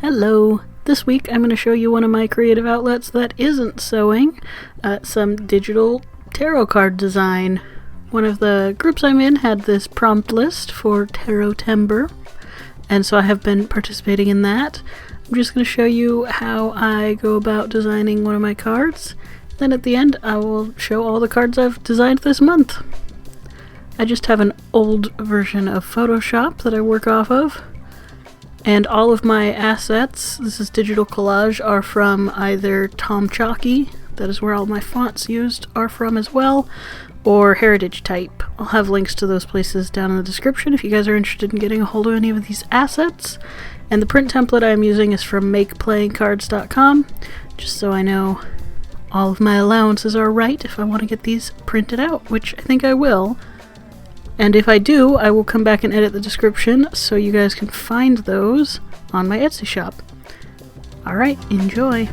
Hello! This week I'm going to show you one of my creative outlets that isn't sewing, some digital tarot card design. One of the groups I'm in had this prompt list for Tarotember, and so I have been participating in that. I'm just going to show you how I go about designing one of my cards. Then at the end I will show all the cards I've designed this month. I just have an old version of Photoshop that I work off of. And all of my assets, this is digital collage, are from either Tom Chalky, that is where all my fonts used are from as well, or Heritage Type. I'll have links to those places down in the description if you guys are interested in getting a hold of any of these assets. And the print template I'm using is from makeplayingcards.com, just so I know all of my allowances are right if I want to get these printed out, which I think I will. And if I do, I will come back and edit the description so you guys can find those on my Etsy shop. Alright, enjoy!